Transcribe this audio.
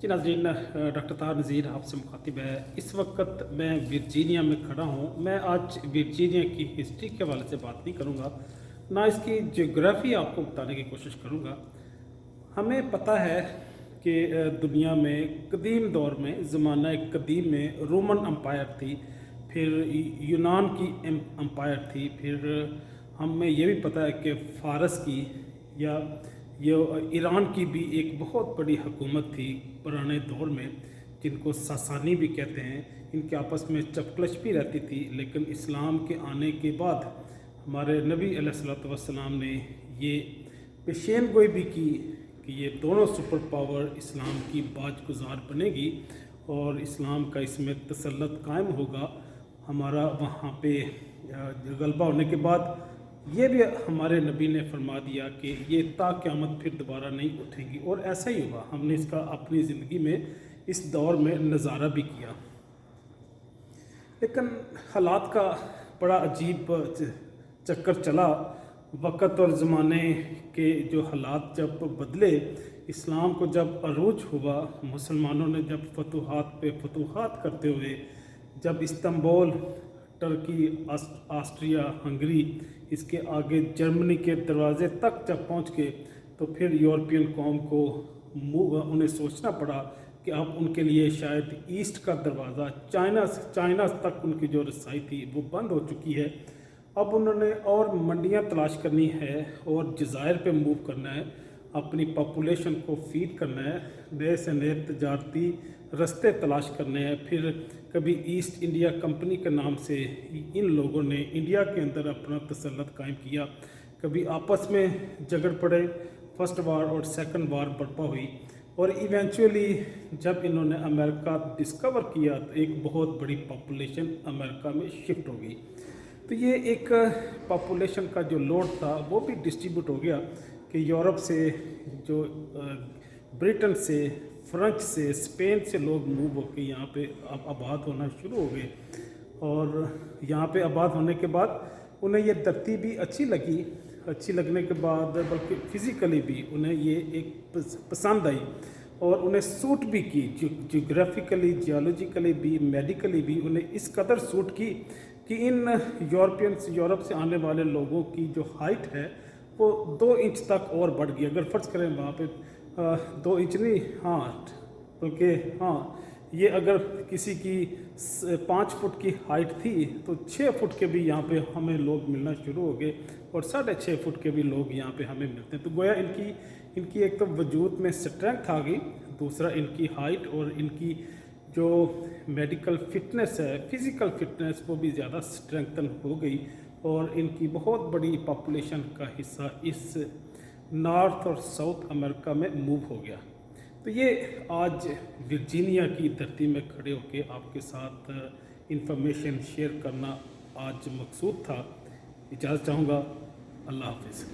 जी नाज़रीन, डॉक्टर ताहा नज़ीर आपसे मुखातिब है। इस वक्त मैं वर्जीनिया में खड़ा हूँ। मैं आज वर्जीनिया की हिस्ट्री के हवाले से बात नहीं करूँगा, ना इसकी ज्योग्राफी आपको बताने की कोशिश करूँगा। हमें पता है कि दुनिया में कदीम दौर में ज़माना कदीम में रोमन अम्पायर थी, फिर यूनान की अम्पायर थी, फिर हमें ये भी पता है कि फ़ारस की या ये ईरान की भी एक बहुत बड़ी हुकूमत थी पुराने दौर में, जिनको सासानी भी कहते हैं। इनके आपस में चपकलश भी रहती थी, लेकिन इस्लाम के आने के बाद हमारे नबी अलैहिस्सलातु वस्सलाम ने ये पेशेन गोई भी की कि ये दोनों सुपर पावर इस्लाम की बाजगुजार बनेगी और इस्लाम का इसमें तसल्लुत कायम होगा। हमारा वहाँ पे गलबा होने के बाद ये भी हमारे नबी ने फरमा दिया कि ये ता क़यामत फिर दोबारा नहीं उठेगी, और ऐसा ही हुआ। हमने इसका अपनी ज़िंदगी में इस दौर में नज़ारा भी किया। लेकिन हालात का बड़ा अजीब चक्कर चला। वक़्त और ज़माने के जो हालात जब बदले, इस्लाम को जब अरूज हुआ, मुसलमानों ने जब फतूहात पे फतूहात करते हुए, जब इस्तांबुल, टर्की, ऑस्ट्रिया, हंगरी, इसके आगे जर्मनी के दरवाज़े तक जब पहुँच गए, तो फिर यूरोपियन कौम को उन्हें सोचना पड़ा कि अब उनके लिए शायद ईस्ट का दरवाज़ा चाइना तक उनकी जो रसाई थी वो बंद हो चुकी है। अब उन्होंने और मंडियाँ तलाश करनी है और जज़ायर पे मूव करना है, अपनी पॉपुलेशन को फीड करना है, नए से नए तजारती रास्ते तलाश करने हैं। फिर कभी ईस्ट इंडिया कंपनी के नाम से इन लोगों ने इंडिया के अंदर अपना तसल्लुत कायम किया, कभी आपस में झगड़ पड़े, फर्स्ट वार और सेकंड वार बर्पा हुई, और इवेंचुअली जब इन्होंने अमेरिका डिस्कवर किया तो एक बहुत बड़ी पॉपुलेशन अमेरिका में शिफ्ट हो गई। तो ये एक पॉपुलेशन का जो लोड था वो भी डिस्ट्रीब्यूट हो गया कि यूरोप से, जो ब्रिटेन से, फ्रेंच से, स्पेन से लोग मूव होकर यहाँ पे अब आबाद होना शुरू हो गए। और यहाँ पे आबाद होने के बाद उन्हें ये धरती भी अच्छी लगी। अच्छी लगने के बाद बल्कि फ़िज़िकली भी उन्हें ये एक पसंद आई और उन्हें सूट भी की, जियोग्राफिकली, जियोलॉजिकली भी, मेडिकली भी उन्हें इस कदर सूट की कि इन यूरोप से आने वाले लोगों की जो हाइट है वो 2 इंच तक और बढ़ गई। अगर फ़र्ज़ करें वहाँ पे 2 इंच नहीं, हाँ बल्कि हाँ, ये अगर किसी की 5 फुट की हाइट थी तो 6 फुट के भी यहाँ पे हमें लोग मिलना शुरू हो गए, और 6.5 फुट के भी लोग यहाँ पे हमें मिलते हैं। तो गोया इनकी एक तो वजूद में स्ट्रेंथ आ गई, दूसरा इनकी हाइट और इनकी जो मेडिकल फिटनेस है, फिज़िकल फिटनेस, वो भी ज़्यादा स्ट्रेंथन हो गई, और इनकी बहुत बड़ी पॉपुलेशन का हिस्सा इस नॉर्थ और साउथ अमेरिका में मूव हो गया। तो ये आज वर्जीनिया की धरती में खड़े होकर आपके साथ इंफॉर्मेशन शेयर करना आज मकसूद था। इजाज़त चाहूँगा। अल्लाह हाफ़िज़।